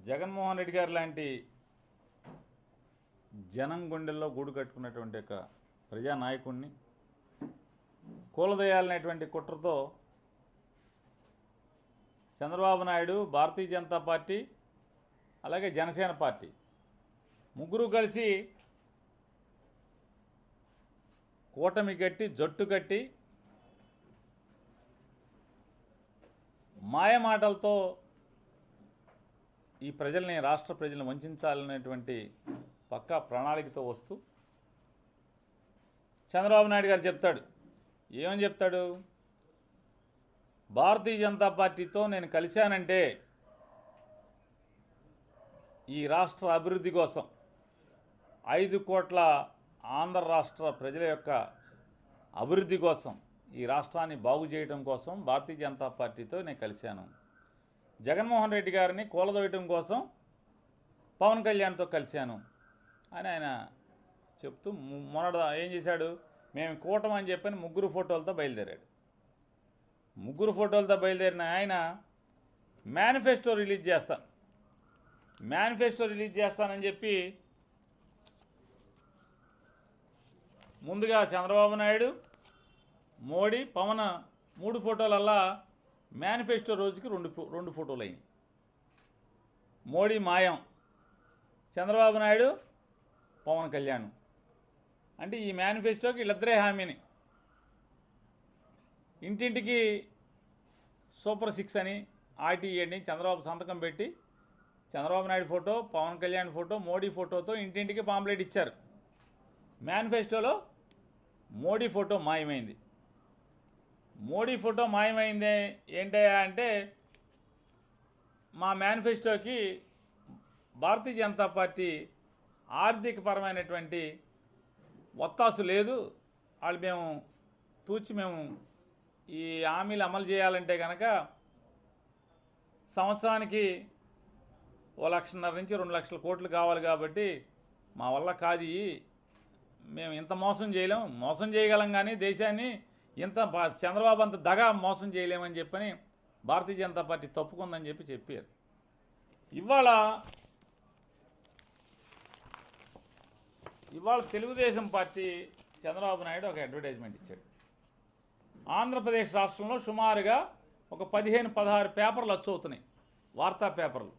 జగన్మోహన్ రెడ్డి గారు లాంటి జనం గుండెల్లో గూడు కట్టుకున్నటువంటి ఒక ప్రజానాయకుడిని కూలదోయాలనేటువంటి కుట్రతో చంద్రబాబు నాయుడు, భారతీయ జనతా పార్టీ, అలాగే జనసేన పార్టీ ముగ్గురు కలిసి కూటమి కట్టి జట్టు కట్టి మాయమాటలతో ఈ ప్రజల్ని, రాష్ట్ర ప్రజలను వంచాలనేటువంటి పక్కా ప్రణాళికతో వస్తూ చంద్రబాబు నాయుడు గారు చెప్తాడు. ఏమని చెప్తాడు? భారతీయ జనతా పార్టీతో నేను కలిశానంటే ఈ రాష్ట్ర అభివృద్ధి కోసం 5 కోట్ల ఆంధ్ర రాష్ట్ర ప్రజల యొక్క అభివృద్ధి కోసం, ఈ రాష్ట్రాన్ని బాగు చేయడం కోసం భారతీయ జనతా పార్టీతో నేను కలిశాను. జగన్మోహన్ రెడ్డి గారిని కూలదోయటం కోసం పవన్ కళ్యాణ్తో కలిశాను అని ఆయన చెప్తూ మొన్నట ఏం చేశాడు? మేము కూటమి అని చెప్పని ముగ్గురు ఫోటోలతో బయలుదేరాడు. ముగ్గురు ఫోటోలతో బయలుదేరిన ఆయన మేనిఫెస్టో రిలీజ్ చేస్తానని చెప్పి ముందుగా చంద్రబాబు నాయుడు, మోడీ, పవన్ 3 ఫోటోలల్లా మేనిఫెస్టో రోజుకి రెండు ఫోటోలు అయినాయి. మోడీ మాయం, చంద్రబాబు నాయుడు, పవన్ కళ్యాణ్. అంటే ఈ మేనిఫెస్టోకి వీళ్ళిద్దరే హామీని. ఇంటింటికి సూపర్ 6 అని, ఆర్టీఈ అని చంద్రబాబు సంతకం పెట్టి చంద్రబాబు నాయుడు ఫోటో, పవన్ కళ్యాణ్ ఫోటో, మోడీ ఫోటోతో ఇంటింటికి పాంప్లెట్ ఇచ్చారు. మేనిఫెస్టోలో మోడీ ఫోటో మాయమైంది. మోడీ ఫోటో మాయమైంది ఏంటయ్యా అంటే, మా మేనిఫెస్టోకి భారతీయ జనతా పార్టీ ఆర్థికపరమైనటువంటి ఒత్తాసు లేదు, వాళ్ళు మేము ఈ హామీలు అమలు చేయాలంటే కనుక సంవత్సరానికి 1,50,000 నుంచి 2 లక్షల కోట్లు కావాలి, కాబట్టి మా వల్ల కాదు, మేము ఇంత మోసం చేయలేం, మోసం చేయగలం కానీ దేశాన్ని ఇంత చంద్రబాబు అంత దగా మోసం చేయలేమని చెప్పని భారతీయ జనతా పార్టీ తప్పుకుందని చెప్పారు. ఇవాళ తెలుగుదేశం పార్టీ చంద్రబాబు నాయుడు ఒక అడ్వర్టైజ్మెంట్ ఇచ్చాడు. ఆంధ్రప్రదేశ్ రాష్ట్రంలో సుమారుగా ఒక 15-16 పేపర్లు వచ్చవుతున్నాయి, వార్తా పేపర్లు.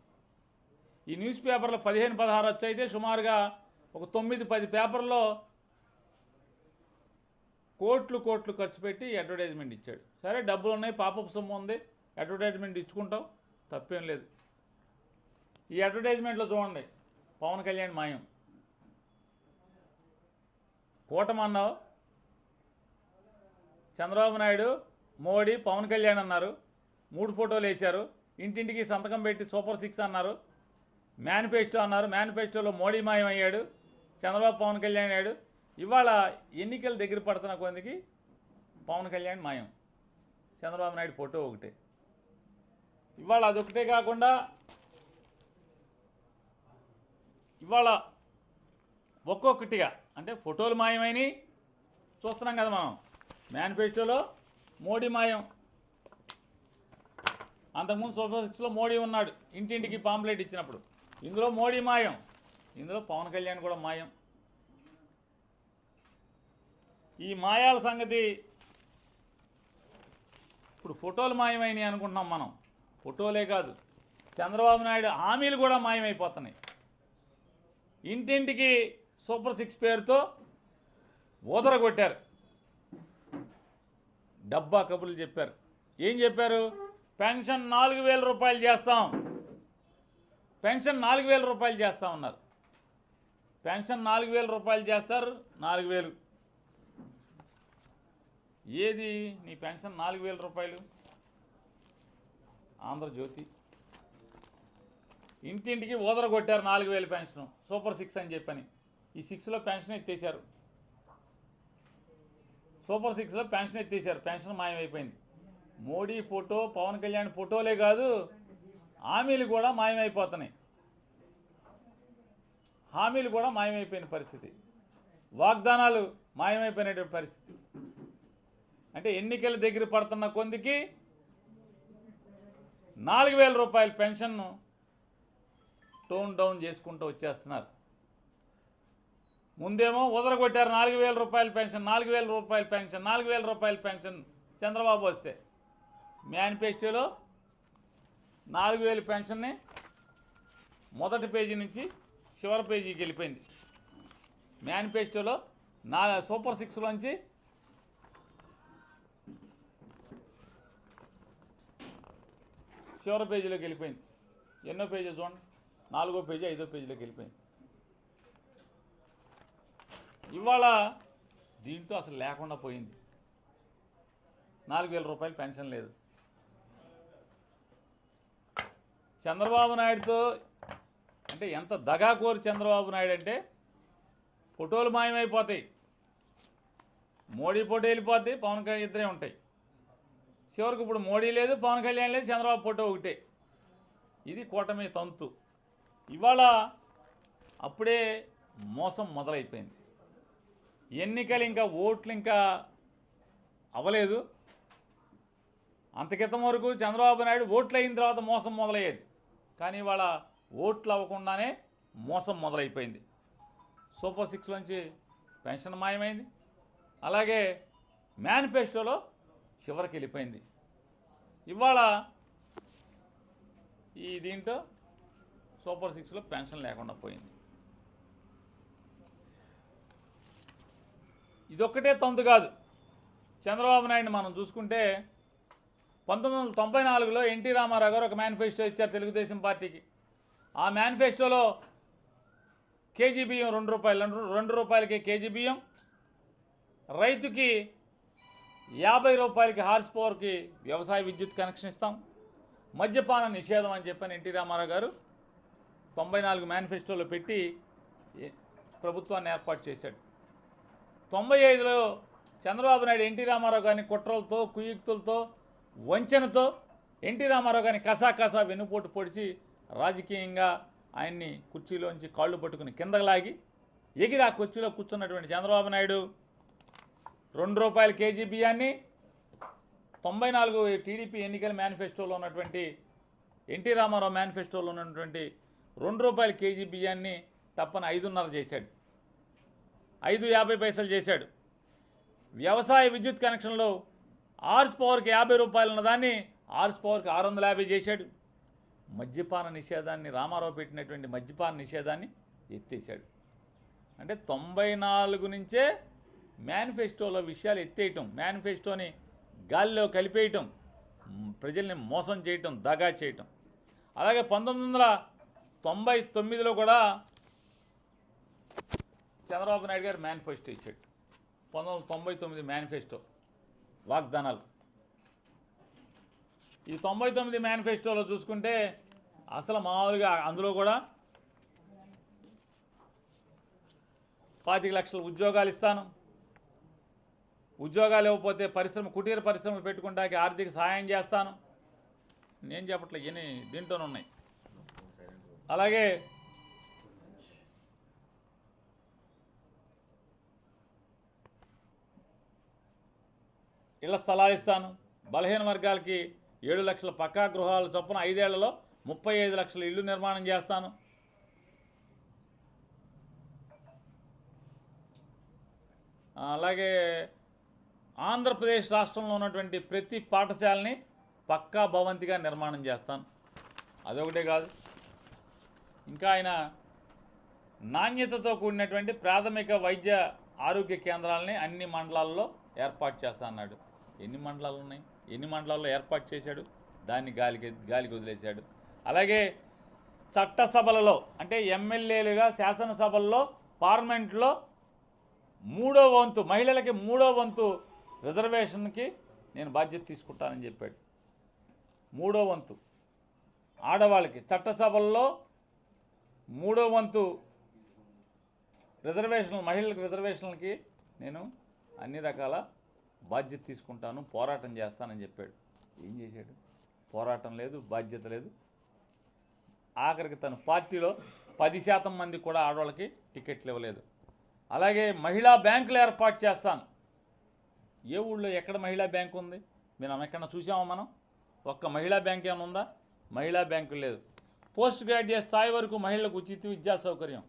ఈ న్యూస్ పేపర్లో 15-16 వచ్చైతే సుమారుగా ఒక 9-10 పేపర్లో కోట్లు ఖర్చు పెట్టి అడ్వర్టైజ్మెంట్ ఇచ్చాడు. సరే, డబ్బులు ఉన్నాయి, పాపపు సొమ్ము ఉంది, అడ్వర్టైజ్మెంట్ ఇచ్చుకుంటాం, తప్పేం లేదు. ఈ అడ్వర్టైజ్మెంట్లో చూడండి, పవన్ కళ్యాణ్ మాయం. కూటమి అన్నావు, చంద్రబాబు నాయుడు, మోడీ, పవన్ కళ్యాణ్ అన్నారు, 3 ఫోటోలు వేశారు, ఇంటింటికి సంతకం పెట్టి సూపర్ 6 అన్నారు, మేనిఫెస్టో అన్నారు, మేనిఫెస్టోలో మోడీ మాయం అయ్యాడు, చంద్రబాబు, పవన్ కళ్యాణ్ అయ్యాడు. ఇవాళ ఎన్నికలు దగ్గర పడుతున్న కొందికి పవన్ కళ్యాణ్ మాయం, చంద్రబాబు నాయుడు ఫోటో ఒకటే. ఇవాళ అదొకటే కాకుండా ఇవాళ ఒక్కొక్కటిగా అంటే ఫోటోలు మాయమైనవి చూస్తున్నాం కదా మనం. మేనిఫెస్టోలో మోడీ మాయం, అంతకుముందు సూపర్ 6లో మోడీ ఉన్నాడు, ఇంటింటికి పాంప్లెట్ ఇచ్చినప్పుడు. ఇందులో మోడీ మాయం, ఇందులో పవన్ కళ్యాణ్ కూడా మాయం. ఈ మాయాల సంగతి ఇప్పుడు ఫోటోలు మాయమైనవి అనుకుంటున్నాం మనం. ఫోటోలే కాదు, చంద్రబాబు నాయుడు హామీలు కూడా మాయమైపోతున్నాయి. ఇంటింటికి సూపర్ 6 పేరుతో ఊదరగొట్టారు, డబ్బా కబుర్లు చెప్పారు. ఏం చెప్పారు? పెన్షన్ 4,000 రూపాయలు చేస్తాం, పెన్షన్ 4,000 రూపాయలు చేస్తామన్నారు. పెన్షన్ 4,000 రూపాయలు చేస్తారు, 4,000. ఏది నీ పెన్షన్ 4,000 రూపాయలు? ఆంధ్రజ్యోతి ఇంటింటికి ఊదరగొట్టారు 4,000 పెన్షన్, సూపర్ 6 అని చెప్పని. ఈ 6లో పెన్షన్ ఎత్తేసారు, సూపర్ 6లో పెన్షన్ ఎత్తేసారు, పెన్షన్ మాయమైపోయింది. మోడీ ఫోటో, పవన్ కళ్యాణ్ ఫోటోలే కాదు, హామీలు కూడా మాయమైపోతున్నాయి. హామీలు కూడా మాయమైపోయిన పరిస్థితి, వాగ్దానాలు మాయమైపోయినటువంటి పరిస్థితి. అంటే ఎన్నికల దగ్గర పడుతున్న కొందికి 4,000 రూపాయల పెన్షన్ను టోన్ డౌన్ చేసుకుంటూ వచ్చేస్తున్నారు. ముందేమో ఉదరగొట్టారు 4,000 రూపాయల పెన్షన్, 4,000 రూపాయల పెన్షన్, 4,000 రూపాయల పెన్షన్ చంద్రబాబు వస్తే మేనిఫెస్టోలో 4,000 పెన్షన్ని మొదటి పేజీ నుంచి చివరి పేజీకి వెళ్ళిపోయింది. మేనిఫెస్టోలో సూపర్ 6లోంచి చివరి పేజీలోకి వెళ్ళిపోయింది. ఎన్నో పేజీలు చూడండి, 4వ పేజీ 5వ పేజీలోకి వెళ్ళిపోయింది. ఇవాళ దీంట్లో అసలు లేకుండా పోయింది. 4,000 రూపాయలు పెన్షన్ లేదు. చంద్రబాబు నాయుడుతో అంటే ఎంత దగాకోరు చంద్రబాబు నాయుడు అంటే ఫోటోలు మాయమైపోతాయి, మోడీ ఫోటో వెళ్ళిపోతాయి, పవన్ కళ్యాణ్ ఇద్దరే ఉంటాయి. చివరికి ఇప్పుడు మోడీ లేదు, పవన్ కళ్యాణ్ లేదు, చంద్రబాబు ఫోటో ఒకటే. ఇది కూటమి తంతు. ఇవాళ అప్పుడే మోసం మొదలైపోయింది. ఎన్నికలు ఇంకా ఓట్లు ఇంకా అవ్వలేదు. అంతకితం వరకు చంద్రబాబు నాయుడు ఓట్లు అయిన తర్వాత మోసం మొదలయ్యేది. కానీ ఇవాళ ఓట్లు అవ్వకుండానే మోసం మొదలైపోయింది. Super 6లోంచి pension మాయమైంది. అలాగే మేనిఫెస్టోలో చివరికి వెళ్ళిపోయింది. ఇవాళ ఈ దీంట్లో సూపర్ 6లో పెన్షన్ లేకుండా పోయింది. ఇదొక్కటే తంతు కాదు. చంద్రబాబు నాయుడిని మనం చూసుకుంటే 1994లో ఎన్టీ రామారావు గారు ఒక మేనిఫెస్టో ఇచ్చారు తెలుగుదేశం పార్టీకి. ఆ మేనిఫెస్టోలో కేజీ బియ్యం 2 రూపాయలు, 2 రూపాయలకి కేజీ బియ్యం, రైతుకి 50 రూపాయలకి హార్స్ పవర్కి వ్యవసాయ విద్యుత్ కనెక్షన్ ఇస్తాం, మద్యపాన నిషేధం అని చెప్పని ఎన్టీ రామారావు గారు 94 మేనిఫెస్టోలో పెట్టి ప్రభుత్వాన్ని ఏర్పాటు చేశాడు. 95లో చంద్రబాబు నాయుడు ఎన్టీ రామారావు గారిని కుట్రలతో, కుయుక్తులతో, వంచనతో ఎన్టీ రామారావు గారిని కసా వెన్నుపోటు పొడిచి రాజకీయంగా ఆయన్ని కుర్చీలోంచి కాళ్ళు పట్టుకుని కిందకు లాగి ఎగిరి ఆ కుర్చీలో కూర్చున్నటువంటి చంద్రబాబు నాయుడు 2 రూపాయల కేజీ బియ్యాన్ని 94 టీడీపీ ఎన్నికల మేనిఫెస్టోలో ఉన్నటువంటి ఎన్టీ రామారావు మేనిఫెస్టోలో ఉన్నటువంటి 2 రూపాయల కేజీ బియ్యాన్ని తప్పని 5.5 చేశాడు, 5.50 పైసలు చేశాడు. వ్యవసాయ విద్యుత్ కనెక్షన్లో హార్స్ పవర్కి 50 రూపాయలు ఉన్నదాన్ని హార్స్ పవర్కి 650 చేశాడు. మద్యపాన నిషేధాన్ని, రామారావు పెట్టినటువంటి మద్యపాన నిషేధాన్ని ఎత్తేసాడు. అంటే 94 నుంచే మేనిఫెస్టోలో విషయాలు ఎత్తేయటం, మేనిఫెస్టోని గాలిలో కలిపేయటం, ప్రజల్ని మోసం చేయటం, దగా చేయటం. అలాగే 1999లో కూడా చంద్రబాబు నాయుడు గారు మేనిఫెస్టో ఇచ్చాడు. 1999 మేనిఫెస్టో వాగ్దానాలు. ఈ 99 మేనిఫెస్టోలో చూసుకుంటే అసలు మామూలుగా అందులో కూడా 25 లక్షల ఉద్యోగాలు ఇస్తాను, ఉద్యోగాలు ఇవ్వకపోతే కుటీర పరిశ్రమలు పెట్టుకుంటానికి ఆర్థిక సహాయం చేస్తాను, నేను చెప్పట్లే, ఇవన్నీ దీంట్లోనే ఉన్నాయి. అలాగే ఇళ్ల స్థలాలు ఇస్తాను, బలహీన వర్గాలకి 7 లక్షల పక్కా గృహాల చొప్పున 5 ఏళ్లలో 35 లక్షల ఇళ్లు నిర్మాణం చేస్తాను, అలాగే ఆంధ్రప్రదేశ్ రాష్ట్రంలో ఉన్నటువంటి ప్రతి పాఠశాలని పక్కా భవంతిగా నిర్మాణం చేస్తాను. అదొకటే కాదు, ఇంకా ఆయన నాణ్యతతో కూడినటువంటి ప్రాథమిక వైద్య ఆరోగ్య కేంద్రాలని అన్ని మండలాల్లో ఏర్పాటు చేస్తా అన్నాడు. ఎన్ని మండలాలు ఉన్నాయి, ఎన్ని మండలాల్లో ఏర్పాటు చేశాడు, దాన్ని గాలికి వదిలేశాడు. అలాగే చట్టసభలలో అంటే ఎమ్మెల్యేలుగా శాసనసభల్లో పార్లమెంట్లో 3వ వంతు మహిళలకి 3వ వంతు రిజర్వేషన్కి నేను బాధ్యత తీసుకుంటానని చెప్పాడు. 3వ వంతు ఆడవాళ్ళకి చట్టసభల్లో 3వ వంతు రిజర్వేషన్లు, మహిళలకు రిజర్వేషన్లకి నేను అన్ని రకాల బాధ్యత తీసుకుంటాను, పోరాటం చేస్తానని చెప్పాడు. ఏం చేశాడు? పోరాటం లేదు, బాధ్యత లేదు. ఆఖరికి తన పార్టీలో 10% మందికి కూడా ఆడవాళ్ళకి టికెట్లు ఇవ్వలేదు. అలాగే మహిళా బ్యాంకులు ఏర్పాటు చేస్తాను. ఏ ఊళ్ళో ఎక్కడ మహిళా బ్యాంకు ఉంది? మనం ఎక్కడన్నా చూసామా? మనం ఒక్క మహిళా బ్యాంక్ ఏమైనా ఉందా? మహిళా బ్యాంకు లేదు. పోస్ట్ గ్రాడ్యుయేట్ స్థాయి వరకు మహిళలకు ఉచిత విద్యా సౌకర్యం.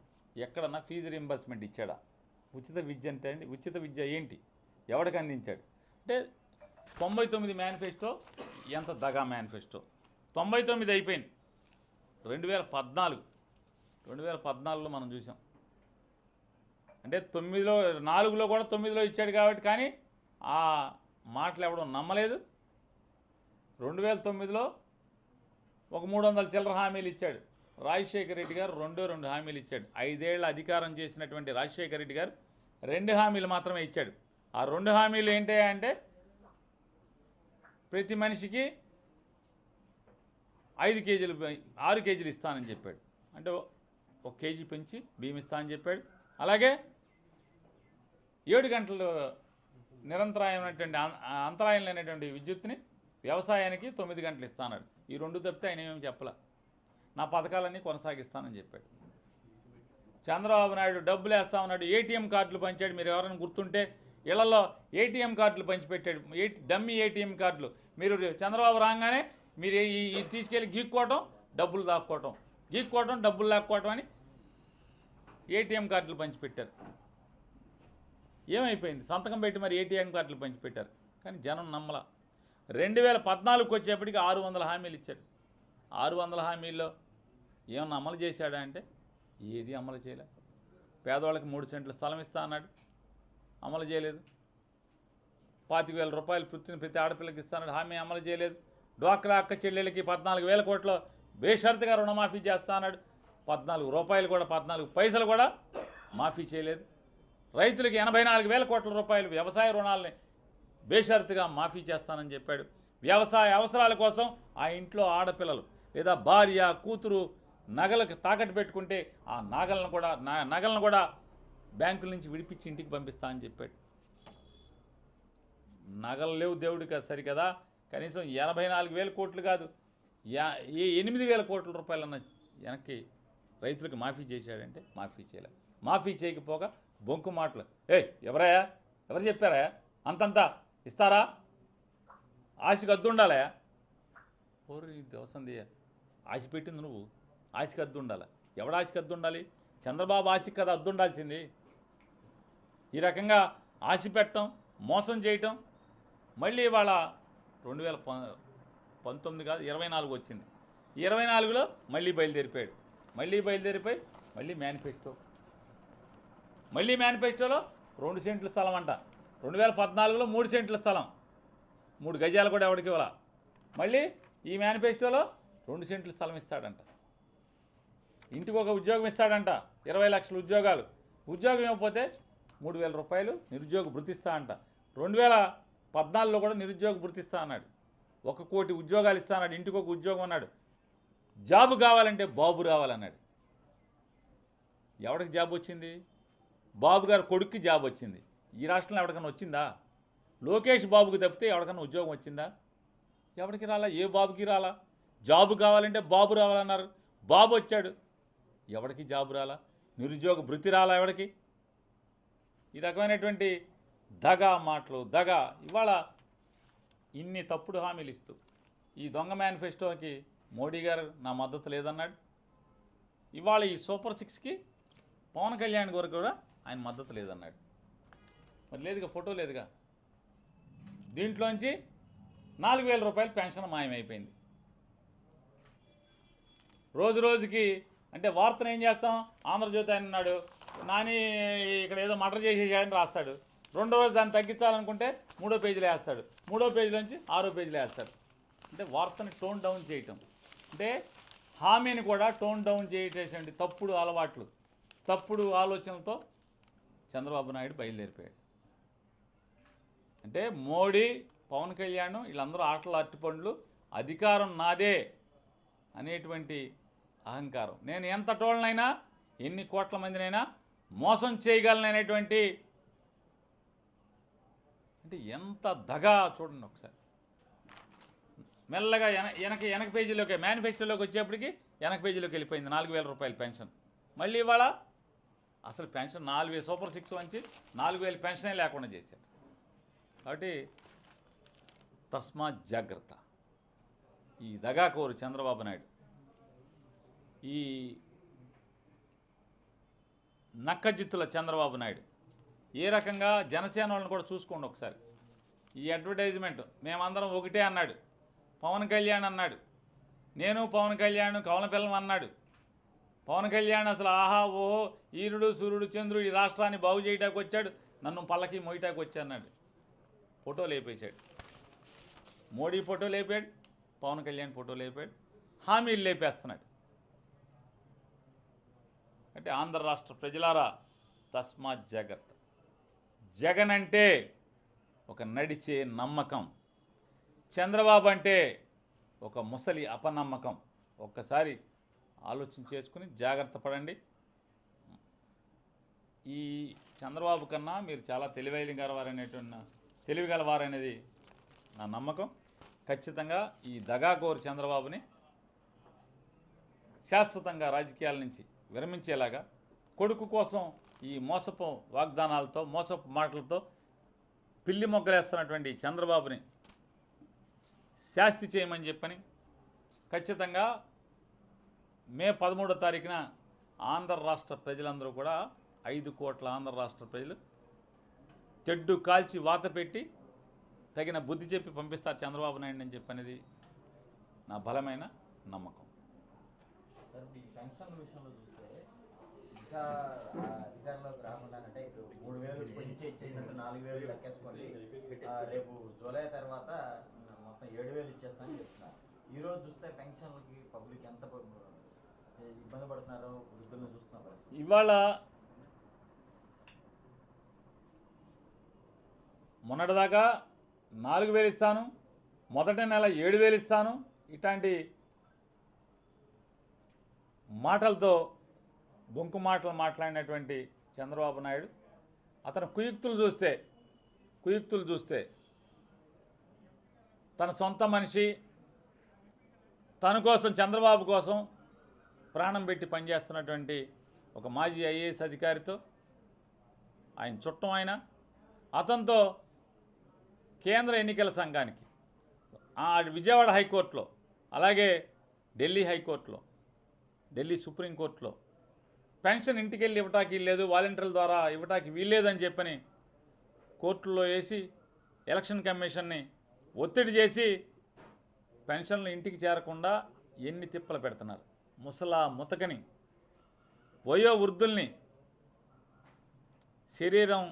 ఎక్కడన్నా ఫీజు రింబర్స్మెంట్ ఇచ్చాడా? ఉచిత విద్య అంటే అండి, ఉచిత విద్య ఏంటి, ఎవరికి అందించాడు? అంటే 99 మేనిఫెస్టో ఎంత దగా మేనిఫెస్టో. 99 అయిపోయింది. 2014లో మనం చూసాం. అంటే 9లో 4లో కూడా 9లో ఇచ్చాడు కాబట్టి, కానీ ఆ మాటలు ఎవడం నమ్మలేదు. 2009లో ఒక 300 చిల్లర హామీలు ఇచ్చాడు. రాజశేఖర రెడ్డి గారు 2 హామీలు ఇచ్చాడు. 5 ఏళ్ల అధికారం చేసినటువంటి రాజశేఖర రెడ్డి గారు 2 హామీలు మాత్రమే ఇచ్చాడు. ఆ 2 హామీలు ఏంటి అంటే ప్రతి మనిషికి 6 కేజీలు ఇస్తానని చెప్పాడు. అంటే 1 కేజీ పెంచి బియ్యం ఇస్తానని చెప్పాడు. అలాగే 7 గంటలు నిరంతరాయమైనటువంటి అంతరాయం లేనటువంటి విద్యుత్తుని వ్యవసాయానికి 9 గంటలు ఇస్తానన్నాడు. ఈ 2 తప్పితే ఆయన ఏమేమి చెప్పలే. నా పథకాలన్నీ కొనసాగిస్తానని చెప్పాడు. చంద్రబాబు నాయుడు డబ్బులు వేస్తామన్నాడు. ఏటీఎం కార్డులు పంచాడు. మీరు ఎవరైనా గుర్తుంటే ఇళ్లలో ఏటీఎం కార్డులు పంచిపెట్టాడు. డమ్మీ ఏటీఎం కార్డులు. మీరు చంద్రబాబు రాగానే మీరు ఈ తీసుకెళ్ళి గీక్కోవటం, డబ్బులు దాక్కోవటం, గీక్కోవటం, డబ్బులు లాక్కోవటం అని ఏటీఎం కార్డులు పంచిపెట్టారు. ఏమైపోయింది? సంతకం పెట్టి మరి ఏటీఎం కార్డులు పంచిపెట్టారు. కానీ జనం నమ్మల. 2014కి వచ్చేప్పటికి 600 హామీలు ఇచ్చాడు. 600 హామీల్లో ఏమన్నా అమలు చేశాడా అంటే ఏది అమలు చేయలే. పేదవాళ్ళకి 3 సెంట్ల స్థలం ఇస్తా అన్నాడు, అమలు చేయలేదు. 25,000 రూపాయలు ప్రతి ఆడపిల్లకి ఇస్తానన్నాడు, హామీ అమలు చేయలేదు. డ్వాక్రా అక్క చెల్లెలకి 14,000 కోట్ల బేషరతుగా రుణమాఫీ చేస్తా అన్నాడు. 14 రూపాయలు కూడా 14 పైసలు కూడా మాఫీ చేయలేదు. రైతులకి 84,000 కోట్ల రూపాయలు వ్యవసాయ రుణాలని బేషరతుగా మాఫీ చేస్తానని చెప్పాడు. వ్యవసాయ అవసరాల కోసం ఆ ఇంట్లో ఆడపిల్లలు లేదా భార్య, కూతురు నగలకు తాకట్టు పెట్టుకుంటే ఆ నగలను కూడా బ్యాంకుల నుంచి విడిపించి ఇంటికి పంపిస్తా అని చెప్పాడు. నగలు లేవు దేవుడికి సరికదా, కనీసం 84,000 కోట్లు కాదు, 8,000 కోట్ల రూపాయలన్న వెనక్కి రైతులకు మాఫీ చేశాడంటే మాఫీ చేయలే. మాఫీ చేయకపోగా బొంకు మాటలు. ఎవరు చెప్పారా అంతంతా ఇస్తారా? ఆశకు అద్దు ఉండాలా? ఓరి దోసంది, ఆశ పెట్టింది నువ్వు, ఆశకి అద్దు ఉండాలి. ఎవడ ఆశకి అద్దు ఉండాలి? చంద్రబాబు ఆశకి కదా అద్దు ఉండాల్సింది. ఈ రకంగా ఆశ పెట్టడం, మోసం చేయటం. మళ్ళీ ఇవాళ 2019 కాదు 24 వచ్చింది. 24లో మళ్ళీ బయలుదేరిపోయాడు. మళ్ళీ మేనిఫెస్టోలో 2 సెంట్ల స్థలం అంట. 2014లో 3 సెంట్ల స్థలం, 3 గజాలు కూడా ఎవరికి ఇవ్వాల. మళ్ళీ ఈ మేనిఫెస్టోలో 2 సెంట్ల స్థలం ఇస్తాడంట. ఇంటికి ఒక ఉద్యోగం ఇస్తాడంట. 20 లక్షల ఉద్యోగాలు. ఉద్యోగం ఇవ్వకపోతే 3,000 రూపాయలు నిరుద్యోగ భృతి ఇస్తా అంట. 2014లో కూడా నిరుద్యోగ భృతి ఇస్తా అన్నాడు. 1 కోటి ఉద్యోగాలు ఇస్తా అన్నాడు. ఇంటికి ఒక ఉద్యోగం అన్నాడు. జాబు కావాలంటే బాబు రావాలన్నాడు. ఎవరికి జాబ్ వచ్చింది? బాబు గారు కొడుక్కి జాబ్ వచ్చింది. ఈ రాష్ట్రంలో ఎవరికైనా వచ్చిందా? లోకేష్ బాబుకి తప్పితే ఎవరికైనా ఉద్యోగం వచ్చిందా? ఎవరికి రాలా, ఏ బాబుకి రాలా. జాబు కావాలంటే బాబు రావాలన్నారు. బాబు వచ్చాడు, ఎవరికి జాబు రాలా. నిరుద్యోగ భృతి రాలా ఎవరికి. ఈ రకమైనటువంటి దగా మాటలు, ఇవాళ ఇన్ని తప్పుడు హామీలు ఇస్తూ ఈ దొంగ మేనిఫెస్టోకి మోడీ గారు నా మద్దతు లేదన్నాడు. ఇవాళ ఈ సూపర్ 6కి పవన్ కళ్యాణ్ గారు కూడా ఆయన మద్దతు లేదన్నాడు. మరి లేదుగా, ఫోటో లేదుగా. దీంట్లోంచి 4,000 రూపాయలు పెన్షన్ మాయమైపోయింది. రోజుకి అంటే వార్తను ఏం చేస్తాం? ఆంధ్రజ్యోతి ఆయన ఉన్నాడు, నాని ఇక్కడ ఏదో మర్డర్ చేసేసాడని రాస్తాడు. 2వ రోజు దాన్ని తగ్గించాలనుకుంటే 3వ పేజీలో వేస్తాడు. 3వ పేజీలోంచి 6వ పేజీలో వేస్తాడు. అంటే వార్తని టోన్ డౌన్ చేయటం, అంటే హామీని కూడా టోన్ డౌన్ చేయటేసండి. తప్పుడు అలవాట్లు, తప్పుడు ఆలోచనలతో చంద్రబాబు నాయుడు బయలుదేరిపోయాడు. అంటే మోడీ, పవన్ కళ్యాణ్ వీళ్ళందరూ ఆటలు అరటిపండ్లు, అధికారం నాదే అనేటువంటి అహంకారం. నేను ఎంత టోళ్ళనైనా, ఎన్ని కోట్ల మందినైనా మోసం చేయగలననేటువంటి, అంటే ఎంత దగా చూడండి ఒకసారి. మెల్లగా వెనక పేజీలోకి మేనిఫెస్టోలోకి వచ్చేప్పటికి వెనక పేజీలోకి వెళ్ళిపోయింది 4,000 రూపాయల పెన్షన్. మళ్ళీ ఇవాళ అసలు పెన్షన్ 4,000 సూపర్ 6 వంచి 4,000 పెన్షనే లేకుండా చేశారు. కాబట్టి తస్మాత్ జాగ్రత్త. ఈ దగాకోరు చంద్రబాబు నాయుడు ఈ నక్కజిత్తుల చంద్రబాబు నాయుడు ఏ రకంగా జనసేన వాళ్ళని కూడా చూసుకోండి ఒకసారి. ఈ అడ్వర్టైజ్మెంట్ మేమందరం ఒకటే అన్నాడు, పవన్ కళ్యాణ్ అన్నాడు, నేను పవన్ కళ్యాణ్ కవలపిల్లం అన్నాడు. పవన్ కళ్యాణ్ అసలు ఆహా ఓహో ఈరుడు సూర్యుడు చంద్రుడు ఈ రాష్ట్రాన్ని బాగు చేయటానికి వచ్చాడు, నన్ను పల్లకి మోయటానికి వచ్చా అన్నాడు. ఫోటోలు వేపేశాడు. మోడీ ఫోటోలు వేపాడు, పవన్ కళ్యాణ్ ఫోటోలు వేపాడు, హామీలు లేపేస్తున్నాడు. అంటే ఆంధ్ర రాష్ట్ర ప్రజలారా తస్మాత్ జాగ్రత్త. జగన్ అంటే ఒక నడిచే నమ్మకం, చంద్రబాబు అంటే ఒక ముసలి అపనమ్మకం. ఒక్కసారి ఆలోచన చేసుకుని జాగ్రత్త పడండి. ఈ చంద్రబాబు కన్నా మీరు చాలా తెలివిగలవారనేది నా నమ్మకం. ఖచ్చితంగా ఈ దగాకోరు చంద్రబాబుని శాశ్వతంగా రాజకీయాల నుంచి విరమించేలాగా, కొడుకు కోసం ఈ మోసపు వాగ్దానాలతో మోసపు మాటలతో పిల్లి మొగ్గలేస్తున్నటువంటి చంద్రబాబుని శాస్తి చేయమని చెప్పని ఖచ్చితంగా మే 13వ తారీఖున ఆంధ్ర రాష్ట్ర ప్రజలందరూ కూడా 5 కోట్ల ఆంధ్ర రాష్ట్ర ప్రజలు తెడ్డు కాల్చి వాత పెట్టి తగిన బుద్ధి చెప్పి పంపిస్తారు చంద్రబాబు నాయుడు అని చెప్పనేది నా బలమైన నమ్మకం. సార్ ఈ పెన్షన్ విషయంలో చూస్తే ఇంకా అధికారంలోకి రాకుండానంటే ఇప్పుడు 3000 కొంచెం ఇచ్చేసినట్టు 4000 లెక్కేసుకోండి, రేపు జూలై తర్వాత మొత్తం 7000 ఇచ్చేస్తామని చెప్తున్నారు. ఈరోజు చూస్తే పెన్షన్లకి పబ్లిక్ ఎంత ఇబ్బంది పడుతున్నారో వృద్ధులను చూస్తున్న పరిస్థితి. ఇవాళ మొన్నటిదాకా 4000 ఇస్తాను, మొదటి నెల 7000 ఇస్తాను, ఇట్లాంటి మాటలతో బొంకు మాటలు మాట్లాడినటువంటి చంద్రబాబు నాయుడు అతను కుయుక్తులు చూస్తే తన సొంత మనిషి తన కోసం చంద్రబాబు కోసం ప్రాణం పెట్టి పనిచేస్తున్నటువంటి ఒక మాజీ ఐఏఎస్ అధికారితో ఆయన చుట్టం ఆయన అతనితో కేంద్ర ఎన్నికల సంఘానికి విజయవాడ హైకోర్టులో అలాగే ఢిల్లీ హైకోర్టులో ఢిల్లీ సుప్రీంకోర్టులో పెన్షన్ ఇంటికి వెళ్ళి ఇవ్వటానికి వీల్లేదు, వాలంటీర్ల ద్వారా ఇవ్వటానికి వీల్లేదని చెప్పని కోర్టులో వేసి ఎలక్షన్ కమిషన్ని ఒత్తిడి చేసి పెన్షన్లు ఇంటికి చేరకుండా ఎన్ని తిప్పలు పెడుతున్నారు. ముతకని వయో వృద్ధుల్ని శరీరం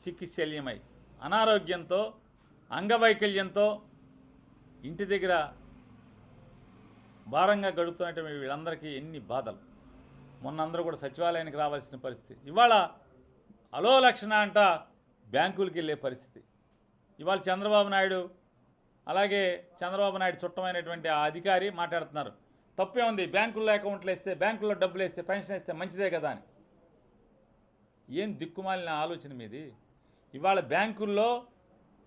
చికిత్సల్యమై అనారోగ్యంతో అంగవైకల్యంతో ఇంటి దగ్గర భారంగా గడుపుతున్నటువంటి వీళ్ళందరికీ ఎన్ని బాధలు. మొన్న అందరూ కూడా సచివాలయానికి రావాల్సిన పరిస్థితి. ఇవాళ అలో లక్షణ అంట బ్యాంకులకి వెళ్ళే పరిస్థితి. ఇవాళ చంద్రబాబు నాయుడు అలాగే చంద్రబాబు నాయుడు చుట్టమైనటువంటి ఆ అధికారి మాట్లాడుతున్నారు, తప్పే ఉంది బ్యాంకుల్లో అకౌంట్లు వేస్తే బ్యాంకుల్లో డబ్బులు వేస్తే పెన్షన్ వేస్తే మంచిదే కదా అని. ఏం దిక్కుమాలిన ఆలోచన మీది. ఇవాళ బ్యాంకుల్లో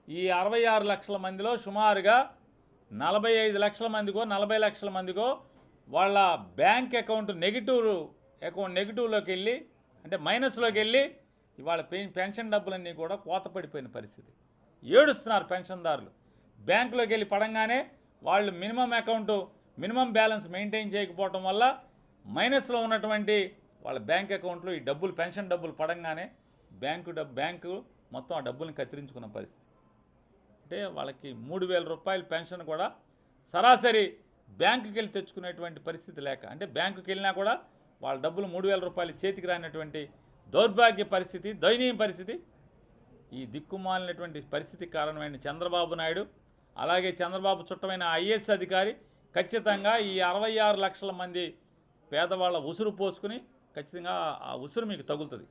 ఈ 66 లక్షల మందిలో సుమారుగా 45 లక్షల మందికో 40 లక్షల మందికో వాళ్ళ బ్యాంక్ అకౌంట్ నెగిటివ్లోకి వెళ్ళి అంటే మైనస్లోకి వెళ్ళి ఇవాళ పెన్షన్ డబ్బులన్నీ కూడా కోత పడిపోయిన పరిస్థితి. ఏడుస్తున్నారు పెన్షన్దారులు. బ్యాంకులోకి వెళ్ళి పడంగానే వాళ్ళు మినిమం బ్యాలెన్స్ మెయింటైన్ చేయకపోవటం వల్ల మైనస్లో ఉన్నటువంటి వాళ్ళ బ్యాంక్ అకౌంట్లో ఈ డబ్బులు పెన్షన్ డబ్బులు పడంగానే బ్యాంకు మొత్తం ఆ డబ్బుల్ని కత్తిరించుకున్న పరిస్థితి. అంటే వాళ్ళకి 3000 రూపాయల పెన్షన్ కూడా సరాసరి బ్యాంకుకి వెళ్ళి తెచ్చుకునేటువంటి పరిస్థితి లేక, అంటే బ్యాంకుకి వెళ్ళినా కూడా వాళ్ళ డబ్బులు 3000 రూపాయలు చేతికి రానటువంటి దౌర్భాగ్య పరిస్థితి, దయనీయ పరిస్థితి. ఈ దిక్కుమాలినటువంటి పరిస్థితికి కారణమైన చంద్రబాబు నాయుడు అలాగే చంద్రబాబు చుట్టమైన ఐఏఎస్ అధికారి ఖచ్చితంగా ఈ 66 లక్షల మంది పేదవాళ్ళ ఉసురు పోసుకుని ఖచ్చితంగా ఆ ఉసురు మీకు తగులుతుంది.